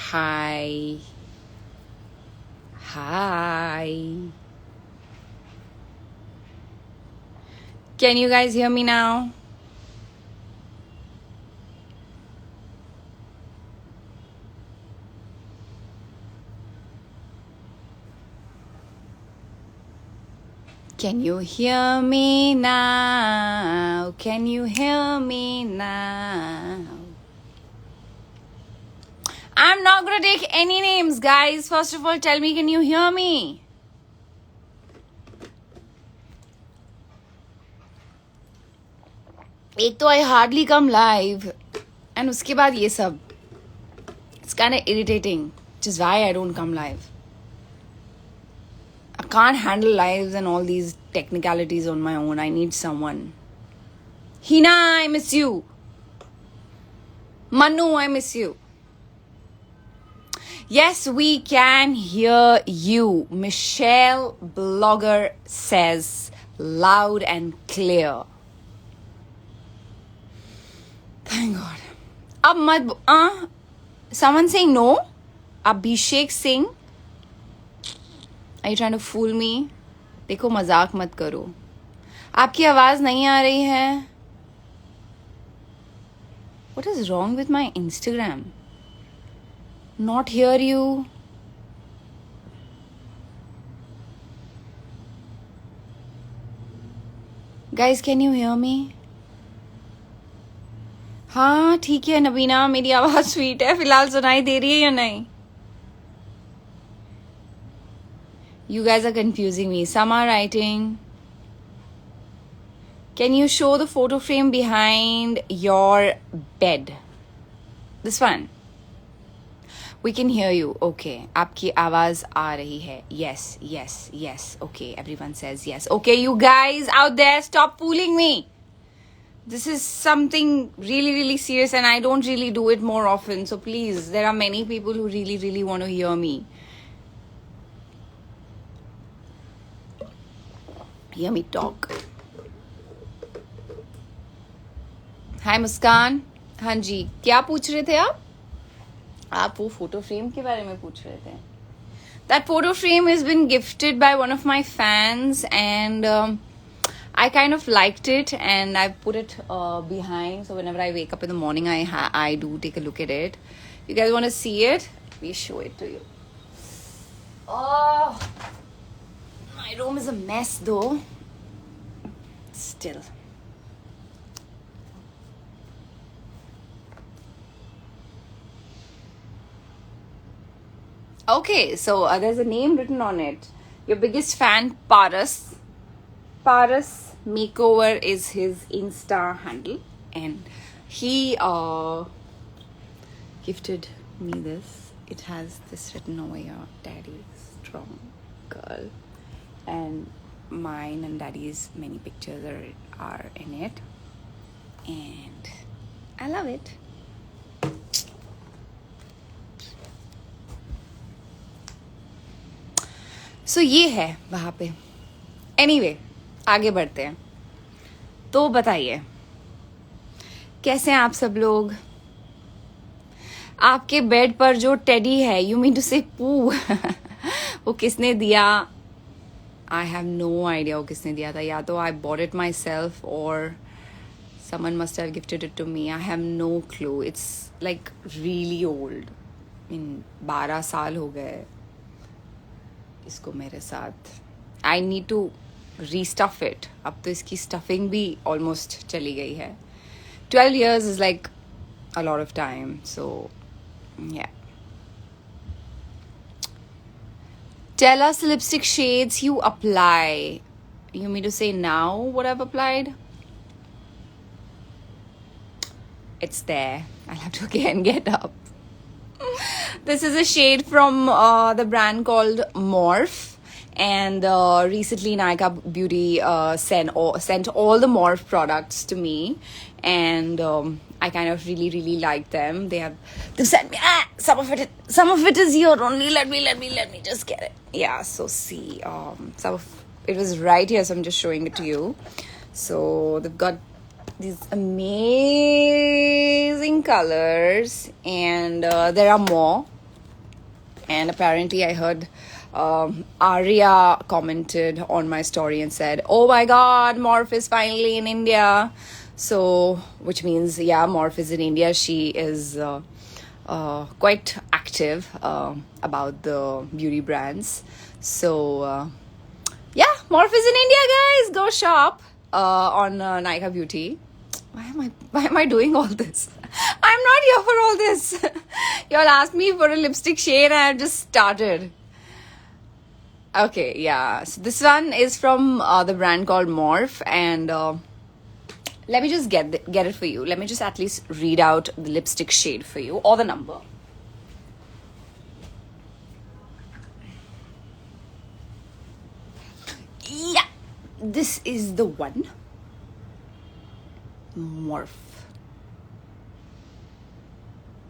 Hi. Hi. Can you guys hear me now? Can you hear me now? Can you hear me now? I'm not gonna take any names, guys. First of all, tell me, can you hear me? एक तो I hardly come live, and उसके बाद ये सब. It's kind of irritating, which is why I don't come live. I can't handle lives and all these technicalities on my own. I need someone. Hina, I miss you. Manu, I miss you. Yes, we can hear you. Michelle Blogger says loud and clear. Thank God. Ab mat, someone saying no? Abhishek Singh? Are you trying to fool me? देखो मजाक मत करो. आपकी आवाज नहीं आ रही है. What is wrong with my Instagram? Not hear you. Guys, can you hear me? हाँ ठीक है नबीना, मेरी आवाज स्वीट है, फिलहाल सुनाई दे रही है या नहीं? You guys are confusing me. Some are writing, can you show the photo frame behind your bed? This one. We can hear you. Okay. आपकी आवाज आ रही है. Yes, yes, yes. Okay. Everyone says yes. Okay, you guys out there, stop fooling me. This is something really, really serious and I don't really do it more often. So please, there are many people who really, really want to hear me. Hear me talk. Hi मुस्कान. हाँ जी, क्या पूछ रहे थे आप? आप वो photo frame के बारे में पूछ रहे थे. That photo frame has been gifted by one of my fans and I kind of liked it and I put it behind. So whenever I wake up in the morning, I do take a look at it. You guys want to see it? Let me show it to you. Oh, my room is a mess though. Still. Okay, so there's a name written on it. Your biggest fan, Paras. Paras Makeover is his Insta handle. And he gifted me this. It has this written over here. Daddy, strong girl. And mine and daddy's many pictures are in it. And I love it. So ये है वहाँ पे. Anyway, आगे बढ़ते हैं. तो बताइए कैसे हैं आप सब लोग? आपके बेड पर जो टेडी है, you mean to say पू, वो किसने दिया? I have no idea वो किसने दिया था. या तो I bought it myself or someone must have gifted it to me. I have no clue. It's like really old. 12 साल हो गए इसको मेरे साथ. I need to restuff it. अब तो इसकी stuffing भी almost चली गई है. 12 years is like a lot of time. So, yeah. Tell us the lipstick shades you apply. You mean to say now what I've applied? It's there. I'll have to again get up. This is a shade from the brand called Morph. And recently Nykaa Beauty sent all the Morph products to me. And I kind of really, really like them. They've sent me, some of it is here only. Let me just get it. Yeah, so see, some of it was right here, so I'm just showing it to you. So they've got these amazing colors and there are more. And apparently, I heard Arya commented on my story and said, "Oh my God, Morph is finally in India." So, which means, yeah, Morph is in India. She is quite active about the beauty brands. So, yeah, Morph is in India, guys. Go shop on Nykaa Beauty. Why am I doing all this? I'm not here for all this. Y'all asked me for a lipstick shade and I just started. Okay, yeah. So this one is from the brand called Morph, and let me just get it for you. Let me just at least read out the lipstick shade for you, or the number. Yeah, this is the one. Morph.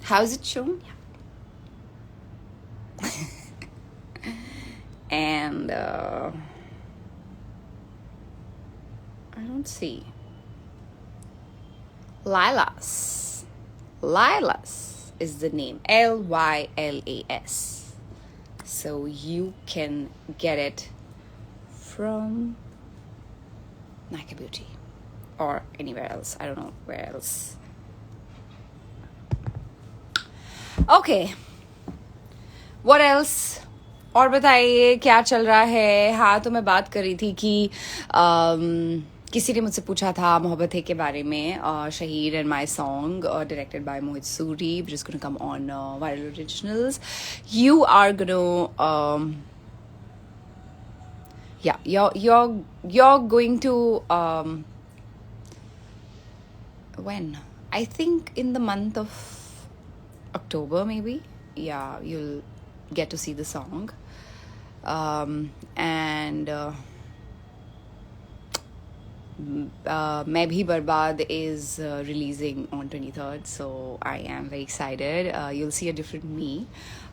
How's it shown? Yeah. And I don't see. Lylas. Lylas is the name. Lylas. So you can get it from Nykaa Beauty or anywhere else. I don't know where else. Okay. What else? और बताइए क्या चल रहा है. हाँ, तो मैं बात कर रही थी कि किसी ने मुझसे पूछा था मोहब्बत है के बारे में. Shahid and my song directed by Mohit Suri, which is going to come on Viral Originals. You are going to yeah, you're going to when? I think in the month of October, maybe. Yeah, you'll get to see the song. And Main Bhi Barbad is releasing on 23rd, so I am very excited. You'll see a different me.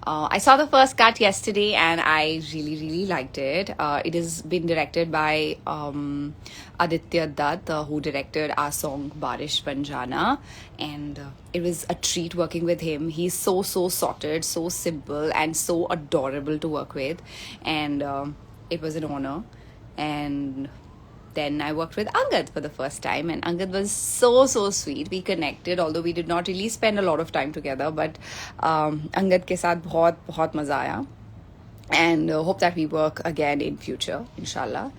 I saw the first cut yesterday and I really liked it. It has been directed by Aditya Dutt, who directed our song Barish Banjana, and it was a treat working with him. He's so sorted, so simple, and so adorable to work with, and it was an honor. And then I worked with Angad for the first time, and Angad was so sweet. We connected, although we did not really spend a lot of time together, but Angad ke saath bahut maza aaya, and hope that we work again in future, inshallah.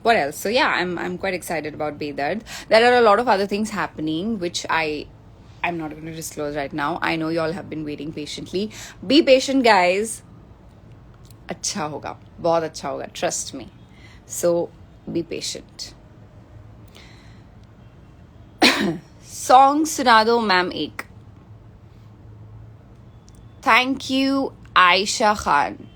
What else? So yeah, I'm quite excited about Bedard. There are a lot of other things happening which I'm not going to disclose right now. I know you all have been waiting patiently. Be patient, guys. अच्छा होगा, बहुत अच्छा होगा, trust me. So be patient. Song सुना दो ma'am एक. Thank you, Aisha Khan.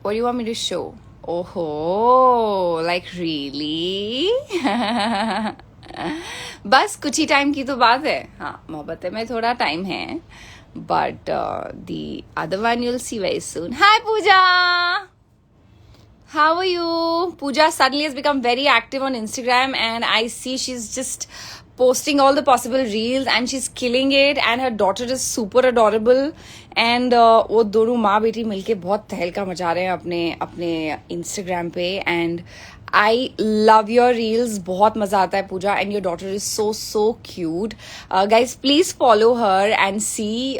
What do you want me to show? Oh, like really? बस कुछ ही टाइम की तो बात है. हाँ, मोहब्बत में थोड़ा टाइम है. But the other one you'll see very soon. Hi, Pooja! How are you? Pooja suddenly has become very active on Instagram, and I see she's just posting all the possible reels and she's killing it, and her daughter is super adorable, and वो दोनों माँ बेटी मिलके बहुत तहलका मचा रहे हैं अपने Instagram पे, and I love your reels. बहुत मजा आता है Pooja, and your daughter is so cute. Guys, please follow her and see.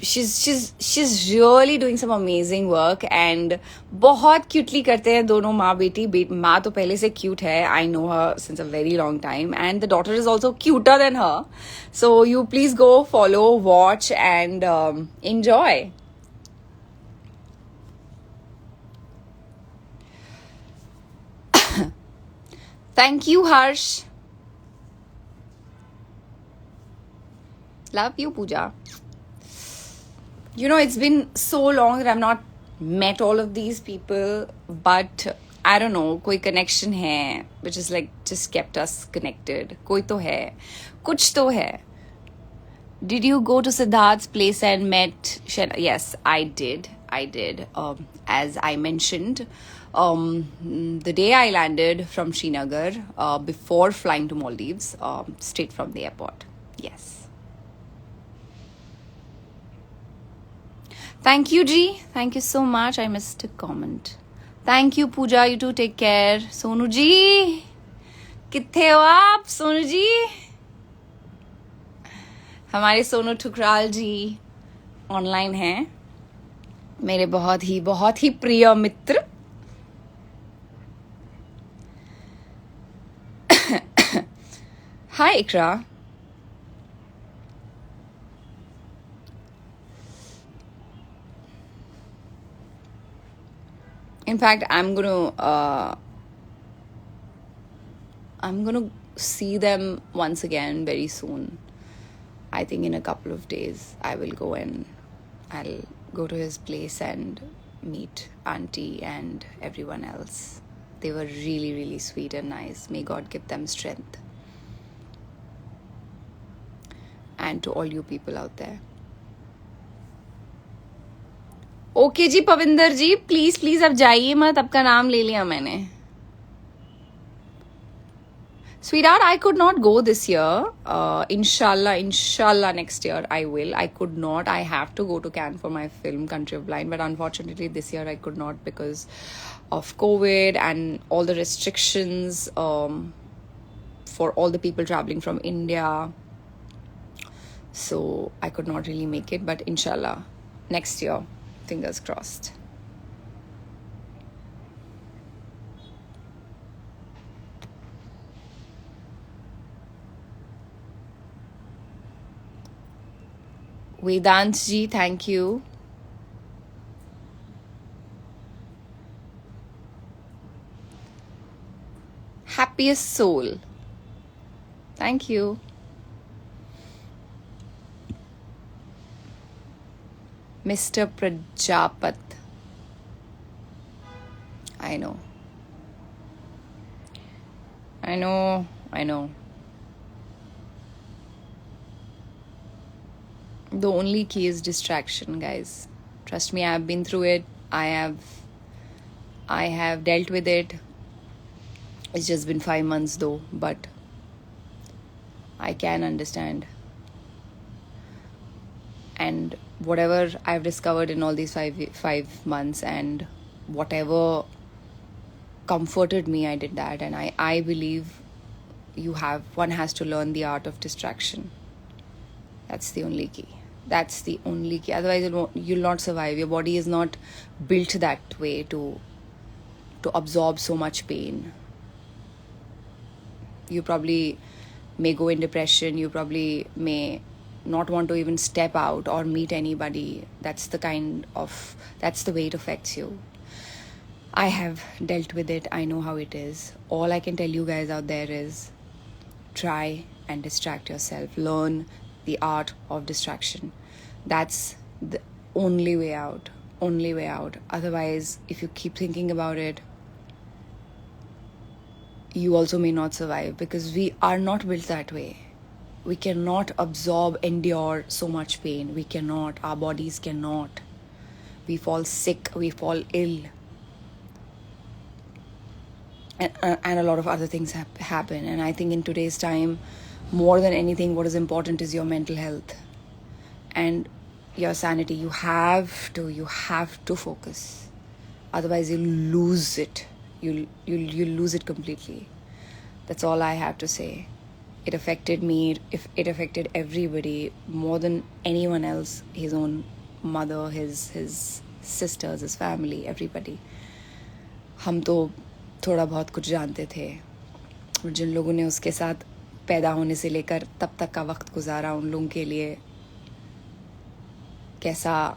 She's really doing some amazing work, and बहुत cutely करते हैं दोनों माँ बेटी. माँ तो पहले से cute है. I know her since a very long time, and the daughter is also cuter than her. So you please go follow, watch, and enjoy. Thank you, Harsh. Love you, Pooja. You know, it's been so long that I've not met all of these people, but I don't know, कोई connection है, which is like just kept us connected. कोई तो है, कुछ तो है. Did you go to Siddharth's place and met Shena? Yes, I did. As I mentioned, the day I landed from Srinagar, before flying to Maldives, straight from the airport. Yes. Thank you, Ji. Thank you so much. I missed a comment. Thank you, Pooja. You too. Take care. Sonu Ji. कित्थे हो आप सोनू जी? हमारे सोनू ठुकराल जी online हैं, मेरे बहुत ही प्रिय मित्र. Hi, Ikra. In fact, I'm gonna see them once again very soon. I think in a couple of days I will go and I'll go to his place and meet Auntie and everyone else. They were really, really sweet and nice. May God give them strength. And to all you people out there. Okay ji Pavinder ji, please please अब जाइए मत, आपका नाम ले लिया मैंने. Sweetheart, I could not go this year. Inshallah, next year I will. I could not. I have to go to Cannes for my film Country of Blind, but unfortunately this year I could not because of COVID and all the restrictions for all the people traveling from India. So I could not really make it, but inshallah, next year, fingers crossed. Vedant ji, thank you. Happiest soul. Thank you. Mr. Prajapat. I know. The only key is distraction, guys. Trust me, I have been through it. I have dealt with it. It's just been 5 months though, but I can understand. And whatever I've discovered in all these five months, and whatever comforted me, I did that. And I believe one has to learn the art of distraction. That's the only key. Otherwise you'll not survive. Your body is not built that way to absorb so much pain. You probably may go in depression. You probably may not want to even step out or meet anybody. That's the way it affects you. I have dealt with it. I know how it is. All I can tell you guys out there is try and distract yourself. Learn the art of distraction. That's the only way out. Otherwise, if you keep thinking about it, you also may not survive, because we are not built that way. We cannot endure so much pain. We cannot. Our bodies cannot. We fall sick. We fall ill. And a lot of other things happen. And I think in today's time, more than anything, what is important is your mental health and your sanity. You have to focus. Otherwise, you'll lose it. You'll lose it completely. That's all I have to say. It affected me. It affected everybody more than anyone else. His own mother, his sisters, his family, everybody. हम तो थोड़ा बहुत कुछ जानते थे. जिन लोगों ने उसके साथ पैदा होने से लेकर तब तक का वक्त गुजारा, उन लोगों के लिए कैसा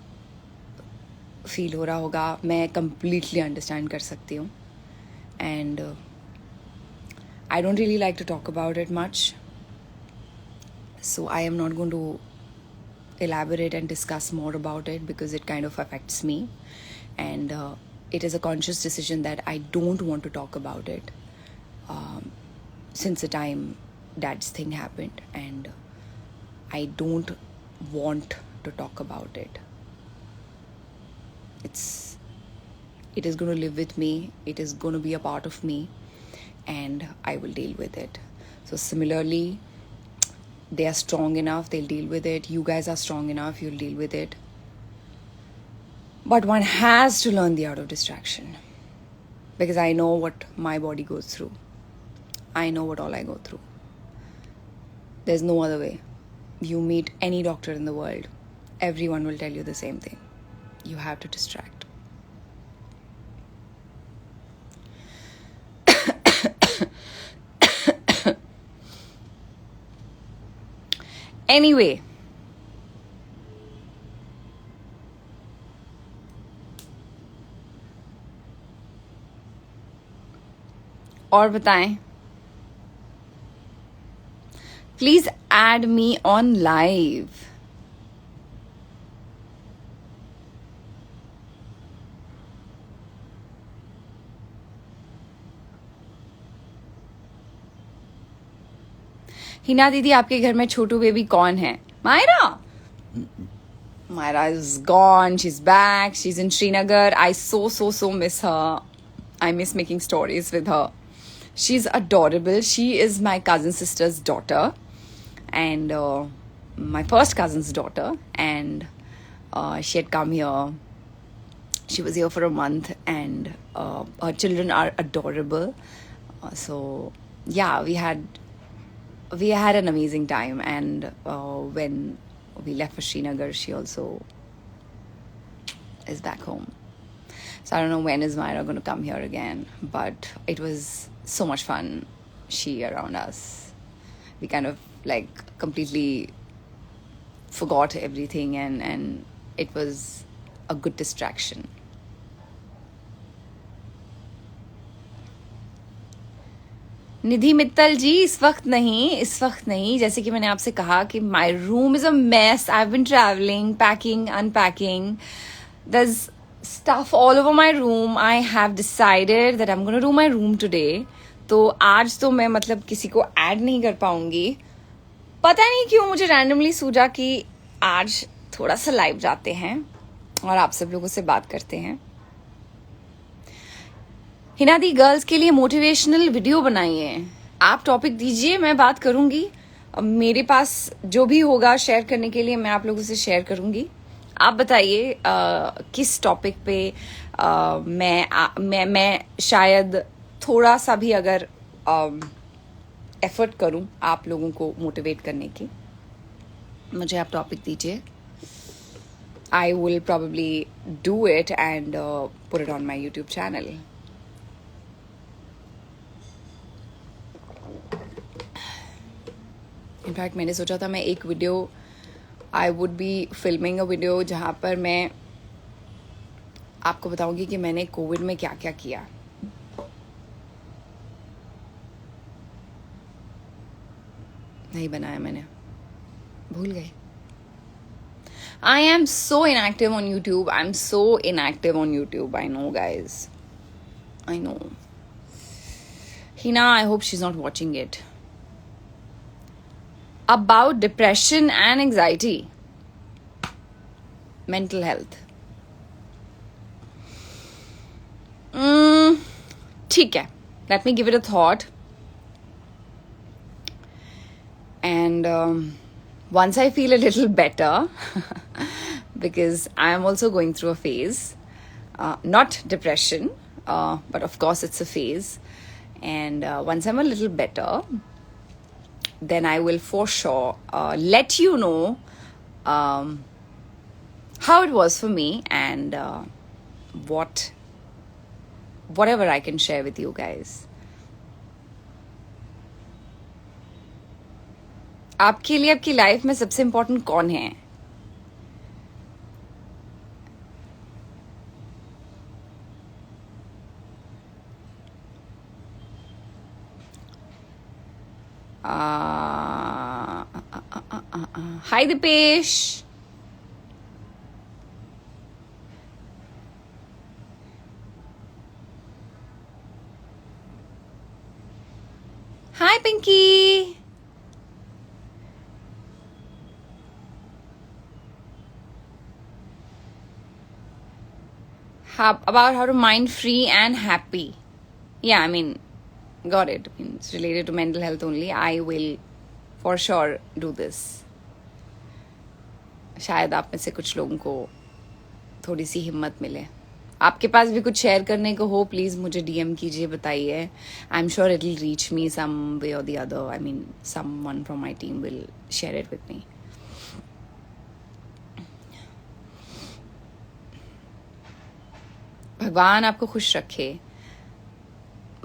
फील हो रहा होगा, मैं completely understand कर सकती हूँ. And I don't really like to talk about it much, so I am not going to elaborate and discuss more about it, because it kind of affects me, and it is a conscious decision that I don't want to talk about it since the time Dad's thing happened, and I don't want to talk about it. It is going to live with me. It is going to be a part of me, and I will deal with it. So similarly, they are strong enough, they'll deal with it. You guys are strong enough, you'll deal with it. But one has to learn the art of distraction, because I know what my body goes through. I know what all I go through. There's no other way. You meet any doctor in the world, everyone will tell you the same thing. You have to distract. Anyway, और बताएं. Please add me on live. Hina दीदी, आपके घर में छोटू baby कौन है? Myra. Myra is gone. She's back. She's in Srinagar. I so miss her. I miss making stories with her. She's adorable. She is my cousin sister's daughter, and my first cousin's daughter. And she had come here. She was here for a month, and her children are adorable. So yeah, we had an amazing time. And when we left for Srinagar, she also is back home. So I don't know when is Myra going to come here again, but it was so much fun, she around us. We kind of like completely forgot everything, and it was a good distraction. निधि मित्तल जी, इस वक्त नहीं. जैसे कि मैंने आपसे कहा कि my room is a mess. I've been traveling, packing, unpacking. There's stuff all over my room. I have decided that I'm going to do my room today. तो आज तो मैं मतलब किसी को ऐड नहीं कर पाऊंगी. पता नहीं क्यों मुझे रैंडमली सूझा कि आज थोड़ा सा लाइव जाते हैं और आप सब लोगों से बात करते हैं. हिना दी, गर्ल्स के लिए मोटिवेशनल वीडियो बनाइए. आप टॉपिक दीजिए, मैं बात करूंगी. मेरे पास जो भी होगा शेयर करने के लिए मैं आप लोगों से शेयर करूंगी. आप बताइए किस टॉपिक पे मैं शायद थोड़ा सा भी अगर एफर्ट करूं आप लोगों को मोटिवेट करने की. मुझे आप टॉपिक दीजिए. I will probably do it and put it on my YouTube channel. In fact मैंने सोचा था मैं एक video, I would be filming a video जहाँ पर मैं आपको बताऊंगी कि मैंने कोविड में क्या क्या किया. नहीं बनाया मैंने, भूल गए. I am so inactive on YouTube. I'm so inactive on YouTube. I know, guys. I know. Hina, I hope she's not watching it. About depression and anxiety. Mental health. ठीक है. Let me give it a thought. And once I feel a little better, because I am also going through a phase, not depression, but of course it's a phase. And once I'm a little better, then I will for sure let you know how it was for me, and whatever I can share with you guys. आपके लिए आपकी life में सबसे important कौन है? हाय दीपेश. हाय Pinky. About how to mind free and happy. Yeah, I mean, got it. It's related to mental health only. I will for sure do this. शायद आप में से कुछ लोगों को थोड़ी सी हिम्मत मिले. आपके पास भी कुछ शेयर करने को हो, प्लीज मुझे डीएम कीजिए, बताइए. I am sure it will reach me some way or the other. I mean someone from my team will share it with me. भगवान आपको खुश रखे.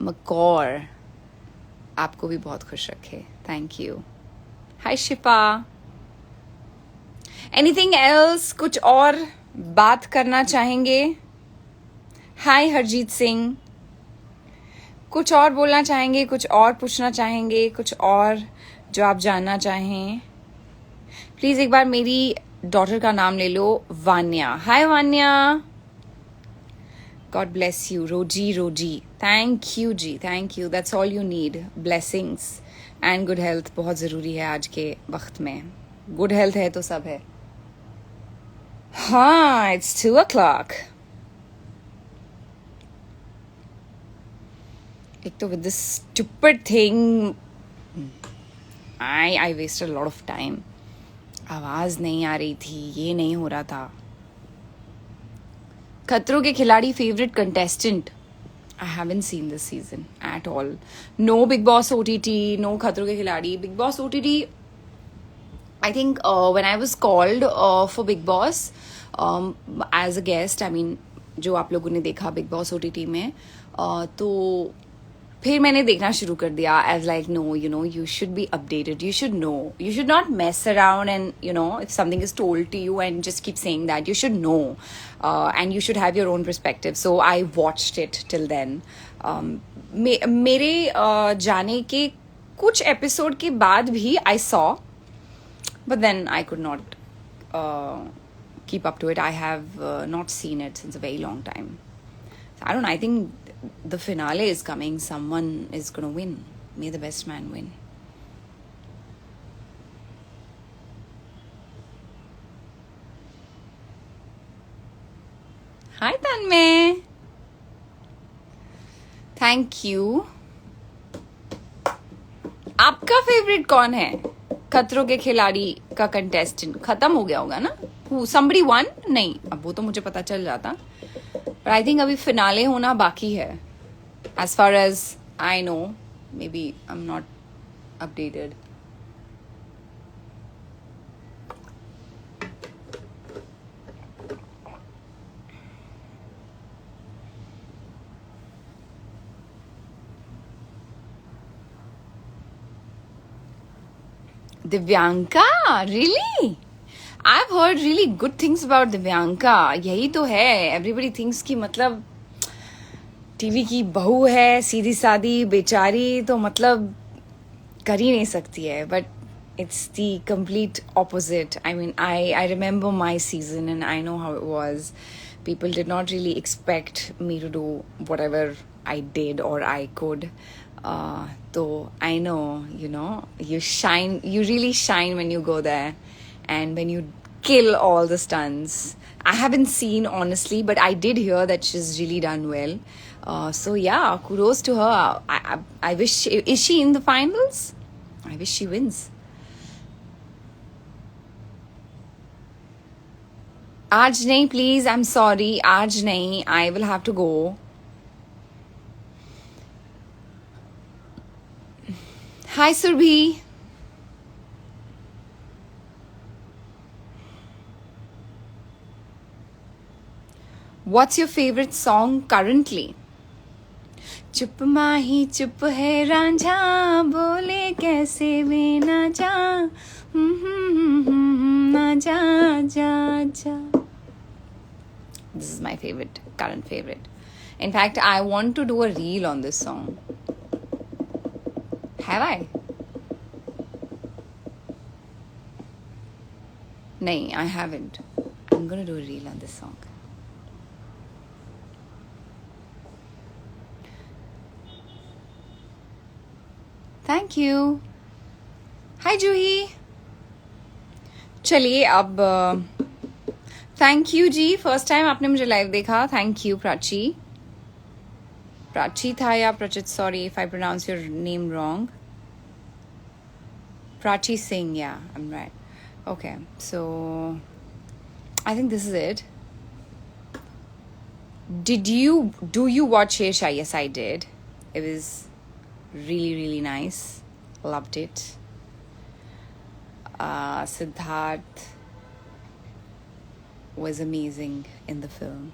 मकौर आपको भी बहुत खुश रखे. Thank you. Hi Shifa. Anything else? कुछ और बात करना चाहेंगे? हाय हरजीत सिंह. कुछ और बोलना चाहेंगे, कुछ और पूछना चाहेंगे, कुछ और जो आप जानना चाहें? प्लीज एक बार मेरी डॉटर का नाम ले लो, वान्या. हाय Vanya. God bless you. Roji. Thank you ji. Thank you. That's all you need. Blessings and good health बहुत ज़रूरी है आज के वक्त में. Good health है तो सब है. हाँ, it's 2 o'clock. एक तो with this stupid thing, I wasted a lot of time. आवाज़ नहीं आ रही थी, ये नहीं हो रहा था. खतरों के खिलाड़ी favourite contestant? I haven't seen this season at all. No Big Boss OTT, no खतरों के खिलाड़ी. Big Boss OTT, I think when I was called for Big Boss as a guest, I mean जो आप लोगों ने देखा Big Boss OTT में, तो फिर मैंने देखना शुरू कर दिया. As like no, you know, you should be updated, you should know, you should not mess around and you know if something is told to you and just keep saying that. You should know and you should have your own perspective. So I watched it till then. मेरे जाने के कुछ episode के बाद भी I saw, but then I could not keep up to it. I have not seen it since a very long time. I don't know. I think the finale is coming. Someone is going to win. May the best man win. Hi Tanmay. Thank you. आपका favourite कौन है खतरों के खिलाड़ी का contestant? खत्म हो गया होगा ना? Somebody won? नहीं, अब वो तो मुझे पता चल जाता. But I think अभी फिनाले होना बाकी है. As far as I know, maybe I'm not updated. Divyanka? Really? I've heard really good things about Divyanka. यही तो है. Everybody thinks कि मतलब टीवी की बहू है, सीधी सादी बेचारी, तो मतलब कर ही नहीं सकती है. But it's the complete opposite. I mean, I remember my season and I know how it was. People did not really expect me to do whatever I did or I could. So I know, you know, you shine, you really shine when you go there. And when you kill all the stunts. I haven't seen honestly, but I did hear that she's really done well. So yeah, kudos to her. I wish is she in the finals? I wish she wins. आज नहीं please, I'm sorry. आज नहीं, I will have to go. Hi Surbhi. What's your favorite song currently? चुप माही चुप है रांझा, बोले कैसे वे ना जा, ना जा जा जा. This is my favorite, current favorite. In fact, I want to do a reel on this song. Have I? नहीं, I haven't. I'm gonna do a reel on this song. Thank you. Hi Juhi. चलिए अब thank you ji. First time आपने मुझे live देखा. Thank you Prachi. Prachi था या Prachit? Sorry if I pronounce your name wrong. Prachi Singh, yeah, I'm right. Okay, so I think this is it. Do you watch Shesha? Yes, I did. It was really, really nice. Loved it. Siddharth was amazing in the film.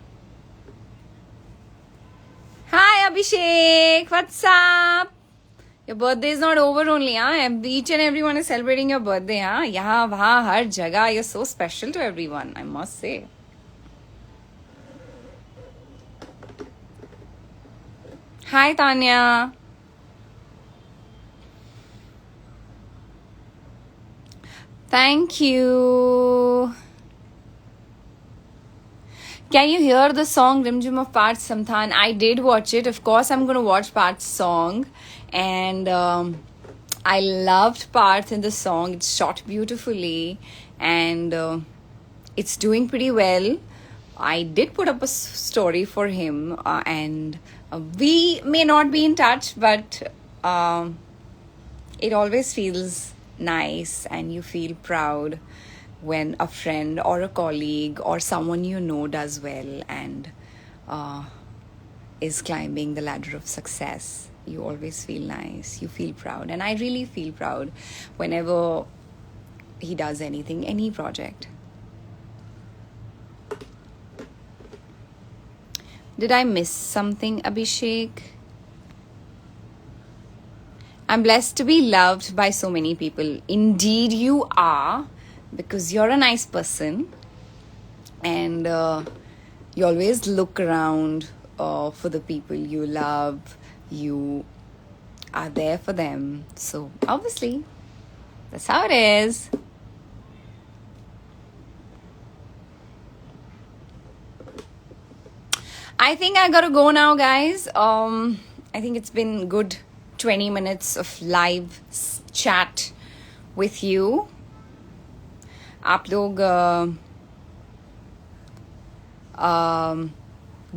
Hi Abhishek, what's up? Your birthday is not over only, huh? Each and everyone is celebrating your birthday, huh? Yahan, wahan, har jagah. You're so special to everyone, I must say. Hi Tanya. Thank you. Can you hear the song Rimjim of Parth Samthan? I did watch it. Of course, I'm going to watch Parth's song. And I loved Parth in the song. It's shot beautifully. And it's doing pretty well. I did put up a story for him. And we may not be in touch, but it always feels nice and you feel proud when a friend or a colleague or someone you know does well and is climbing the ladder of success. You always feel nice, you feel proud, and I really feel proud whenever he does anything, any project. Did I miss something, Abhishek? I'm blessed to be loved by so many people. Indeed you are, because you're a nice person and you always look around for the people you love. You are there for them. So obviously, that's how it is. I think I gotta go now, guys. I think it's been good 20 minutes of live chat with you. आप लोग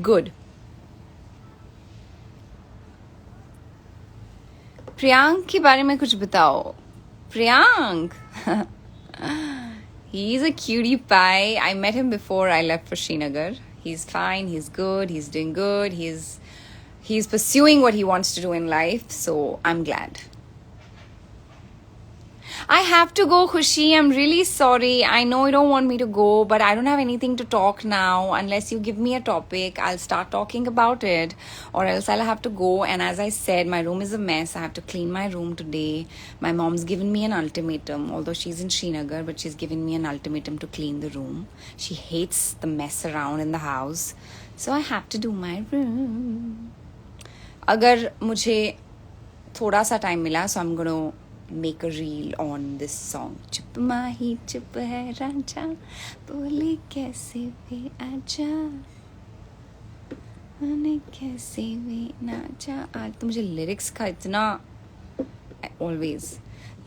good. Priyank के बारे में कुछ बताओ. Priyank. He's a cutie pie. I met him before I left for Srinagar. He's fine, he's good, he's doing good, he's pursuing what he wants to do in life, so I'm glad. I have to go, Khushi. I'm really sorry. I know you don't want me to go, but I don't have anything to talk now. Unless you give me a topic, I'll start talking about it, or else I'll have to go. And as I said, my room is a mess. I have to clean my room today. My mom's given me an ultimatum, although she's in Srinagar, but she's given me an ultimatum to clean the room. She hates the mess around in the house, so I have to do my room. अगर मुझे थोड़ा सा time मिला, so I'm gonna make a reel on this song. चुप माही चुप है रांझा, बोले कैसे वे आजा, मैंने कैसे वे नाचा. आज तो मुझे लिरिक्स का इतना always.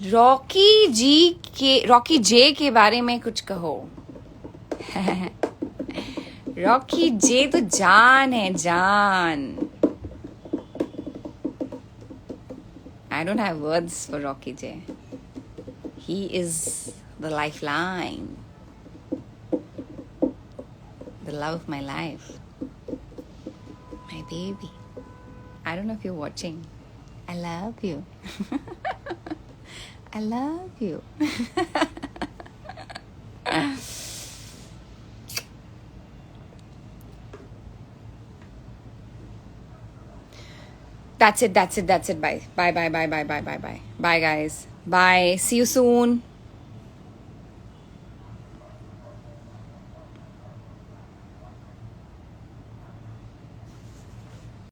रॉकी जे के बारे में कुछ कहो. रॉकी जे तो जान है, जान. I don't have words for Rocky J. He is the lifeline, the love of my life, my baby. I don't know if you're watching. I love you. I love you. That's it. Bye. Bye, guys. Bye. See you soon.